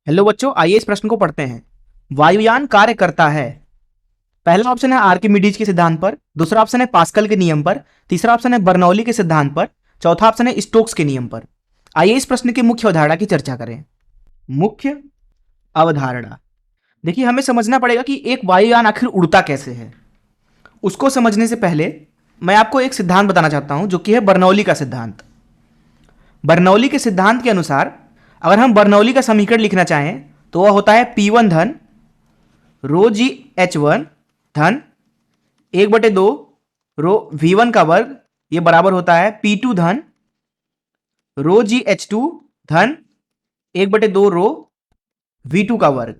Hello बच्चों, आइए इस प्रश्न को पढ़ते हैं। वायुयान कार्य करता है। पहला ऑप्शन है आर्किमिडीज के सिद्धांत पर, दूसरा ऑप्शन है पास्कल के नियम पर, तीसरा ऑप्शन है बर्नौली के सिद्धांत पर, चौथा ऑप्शन है स्टोक्स के नियम पर। आइए इस प्रश्न की मुख्य अवधारणा की चर्चा करें। मुख्य अवधारणा, देखिए हमें समझना पड़ेगा कि एक वायुयान आखिर उड़ता कैसे है। उसको समझने से पहले मैं आपको एक सिद्धांत बताना चाहता हूं, जो कि है बर्नौली का सिद्धांत। बर्नौली के सिद्धांत के अनुसार अगर हम बर्नौली का समीकरण लिखना चाहें तो वह होता है P1 धन रो जी H1 धन 1/2 रो V1 का वर्ग, ये बराबर होता है P2 धन रो जी H2 धन 1/2 रो V2 का वर्ग।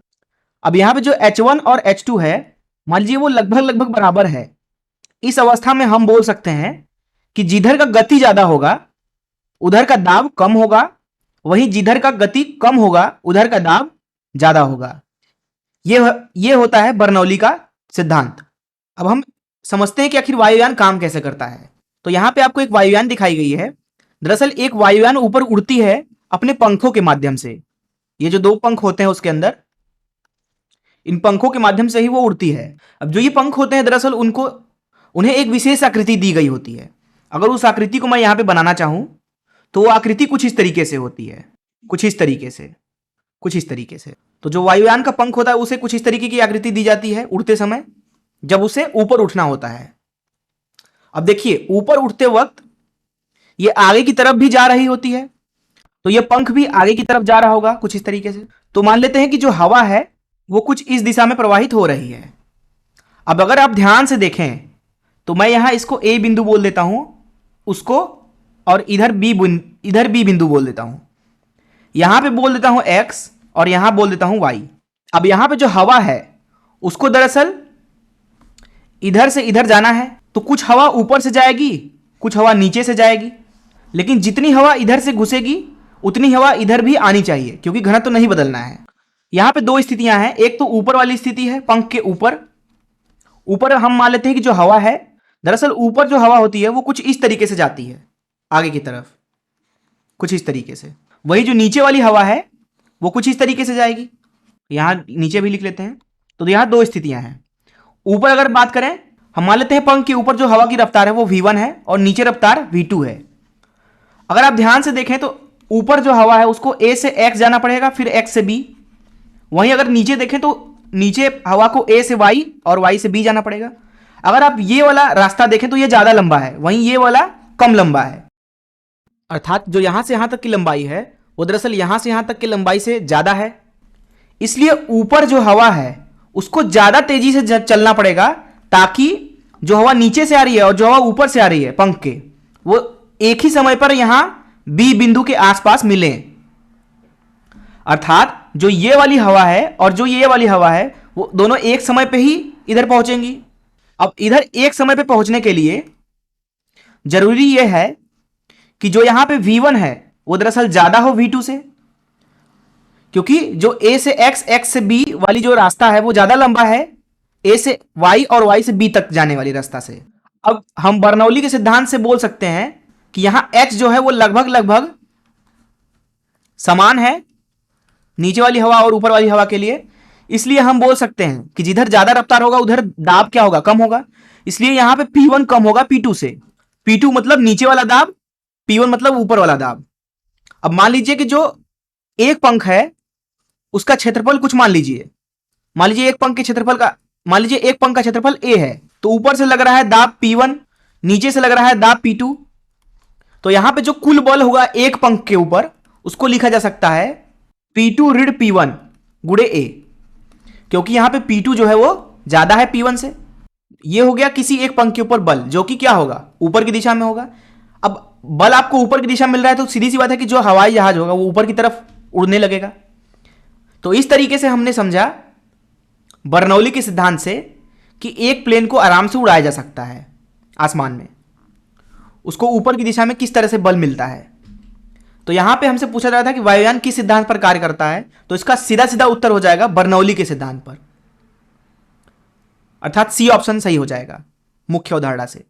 अब यहां पे जो H1 और H2 है, मान लीजिए वो लगभग लगभग बराबर है। इस अवस्था में हम बोल सकते हैं कि जिधर का गति ज्यादा होगा उधर का दाब कम होगा, वहीं जिधर का गति कम होगा उधर का दाब ज्यादा होगा। ये होता है बर्नौली का सिद्धांत। अब हम समझते हैं कि आखिर वायुयान काम कैसे करता है। तो यहां पे आपको एक वायुयान दिखाई गई है। दरअसल एक वायुयान ऊपर उड़ती है अपने पंखों के माध्यम से। ये जो दो पंख होते हैं उसके अंदर, इन पंखों के माध्यम से ही वो उड़ती है। अब जो ये पंख होते हैं दरअसल उन्हें एक विशेष आकृति दी गई होती है। अगर उस आकृति को मैं यहां पे बनाना चाहूं तो वो आकृति कुछ इस तरीके से होती है, कुछ इस तरीके से। तो जो वायुयान का पंख होता है उसे कुछ इस तरीके की आकृति दी जाती है उड़ते समय, जब उसे ऊपर उठना होता है। अब देखिए ऊपर उठते वक्त ये आगे की तरफ भी जा रही होती है, तो ये पंख भी आगे की तरफ जा रहा होगा कुछ इस तरीके से। तो मान लेते हैं कि जो हवा है वो कुछ इस दिशा में प्रवाहित हो रही है। अब अगर आप ध्यान से देखें तो मैं यहां इसको ए बिंदु बोल देता हूं, उसको, और इधर बी बिंदु बोल देता हूं। यहां पे बोल देता हूं एक्स और यहां बोल देता हूं वाई। अब यहां पे जो हवा है उसको दरअसल इधर से इधर जाना है, तो कुछ हवा ऊपर से जाएगी, कुछ हवा नीचे से जाएगी, लेकिन जितनी हवा इधर से घुसेगी उतनी हवा इधर भी आनी चाहिए, क्योंकि घनत्व तो नहीं बदलना है। यहां पे दो स्थितियां हैं। एक तो ऊपर वाली स्थिति है, पंख के ऊपर हम मान लेते हैं कि जो हवा है, दरअसल ऊपर जो हवा होती है वो कुछ इस तरीके से जाती है आगे की तरफ, कुछ इस तरीके से। वही जो नीचे वाली हवा है वो कुछ इस तरीके से जाएगी। यहां नीचे भी लिख लेते हैं। तो यहां दो स्थितियां हैं। ऊपर अगर बात करें, हम मान लेते हैं पंख के ऊपर जो हवा की रफ्तार है वो V1 है और नीचे रफ्तार V2 है। अगर आप ध्यान से देखें तो ऊपर जो हवा है उसको A से X जाना पड़ेगा, फिर X से B। वहीं अगर नीचे देखें तो नीचे हवा को A से Y और Y से B जाना पड़ेगा। अगर आप ये वाला रास्ता देखें तो ये ज्यादा लंबा है, वहीं ये वाला कम लंबा है। अर्थात जो यहां से यहां तक की लंबाई है वो दरअसल यहां से यहां तक की लंबाई से ज्यादा है। इसलिए ऊपर जो हवा है उसको ज्यादा तेजी से चलना पड़ेगा, ताकि जो हवा नीचे से आ रही है और जो हवा ऊपर से आ रही है पंख के, वो एक ही समय पर यहां बी बिंदु के आसपास मिले। अर्थात जो ये वाली हवा है और जो ये वाली हवा है वो दोनों एक समय पे ही इधर पहुंचेंगी। अब इधर एक समय पे पहुंचने के लिए जरूरी यह है कि जो यहां पे V1 है वो दरअसल ज्यादा हो V2 से, क्योंकि जो A से X, X से B वाली जो रास्ता है वो ज्यादा लंबा है A से Y और Y से B तक जाने वाली रास्ता से। अब हम बर्नौली के सिद्धांत से बोल सकते हैं कि यहां H जो है वो लगभग लगभग समान है नीचे वाली हवा और ऊपर वाली हवा के लिए। इसलिए हम बोल सकते हैं कि जिधर ज्यादा रफ्तार होगा उधर दाब क्या होगा, कम होगा। इसलिए यहां पे P1 कम होगा P2 से। P2 मतलब नीचे वाला दाब, P1 मतलब ऊपर वाला दाब। अब मान लीजिए कि जो एक पंख है उसका क्षेत्रफल कुछ मान लीजिए एक पंख के क्षेत्रफल का, मान लीजिए एक पंख का क्षेत्रफल A है, तो ऊपर से लग रहा है दाब P1, नीचे से लग रहा है दाब P2। तो यहां पे जो कुल बल होगा एक पंख के ऊपर उसको लिखा जा सकता है P2 ऋण P1 गुणे A, क्योंकि यहां पे P2 जो है वो ज्यादा है P1 से। ये हो गया किसी एक पंख के ऊपर बल, जो कि क्या होगा, ऊपर की दिशा में होगा। अब बल आपको ऊपर की दिशा मिल रहा है तो सीधी सी बात है कि जो हवाई जहाज होगा वो ऊपर की तरफ उड़ने लगेगा। तो इस तरीके से हमने समझा बर्नौली के सिद्धांत से कि एक प्लेन को आराम से उड़ाया जा सकता है आसमान में, उसको ऊपर की दिशा में किस तरह से बल मिलता है। तो यहां पे हमसे पूछा जा रहा था कि वायुयान किस सिद्धांत पर कार्य करता है, तो इसका सीधा सीधा उत्तर हो जाएगा बर्नौली के सिद्धांत पर, अर्थात सी ऑप्शन सही हो जाएगा मुख्य अवधारणा से।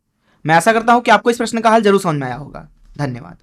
मैं आशा करता हूं कि आपको इस प्रश्न का हल जरूर समझ में आया होगा। धन्यवाद।